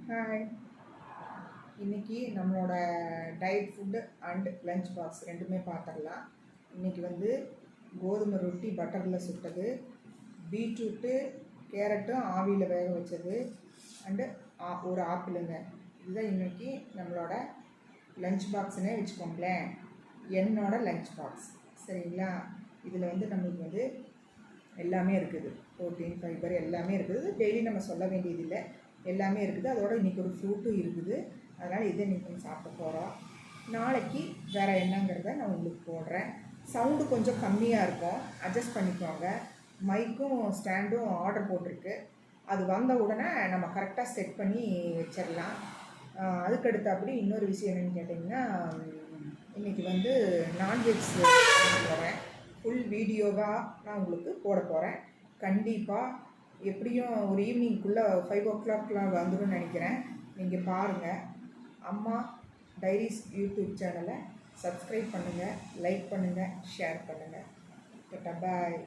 Hi. இன்றைக்கி நம்மளோட diet food and lunch box ரெண்டுமே பார்த்துடலாம். இன்றைக்கி வந்து கோதுமை ரொட்டி பட்டரில் சுட்டது, பீட்ரூட்டு கேரட்டும் ஆவியில் வேக வச்சது அண்டு ஒரு ஆப்பிளுங்க. இதுதான் இன்றைக்கி நம்மளோட லஞ்ச் பாக்ஸ்னே வச்சுக்கோங்களேன். என்னோட லஞ்ச் பாக்ஸ் சரிங்களா. இதில் வந்து நம்மளுக்கு வந்து எல்லாமே இருக்குது, ப்ரோட்டீன் ஃபைபர் எல்லாமே இருக்குது. டெய்லி நம்ம சொல்ல வேண்டியதில்லை, எல்லாமே இருக்குது. அதோட இன்றைக்கி ஒரு ஃப்ரூட்டும் இருக்குது. அதனால் இதை இன்றைக்கி நம்ம சாப்பிட போகிறோம். நாளைக்கு வேறு என்னங்கிறத நான் உங்களுக்கு போடுறேன். சவுண்டு கொஞ்சம் கம்மியாக இருக்கும், அட்ஜஸ்ட் பண்ணிக்கோங்க. மைக்கும் ஸ்டாண்டும் ஆர்டர் போட்டிருக்கு. அது வந்த உடனே நம்ம கரெக்டாக செட் பண்ணி வச்சிடலாம். அதுக்கடுத்தபடி இன்னொரு விஷயம் என்னென்னு கேட்டிங்கன்னா, இன்றைக்கி வந்து நான்வெஜ் போகிறேன். ஃபுல் வீடியோவாக நான் உங்களுக்கு போட போகிறேன். கண்டிப்பாக எப்படியும் ஒரு ஈவினிங்குள்ளே 5 o'clockலாம் வந்துடும் நினைக்கிறேன். நீங்கள் பாருங்கள். அம்மா டைரிஸ் யூடியூப் சேனலை சப்ஸ்கிரைப் பண்ணுங்கள், லைக் பண்ணுங்கள், ஷேர் பண்ணுங்கள். பாய்.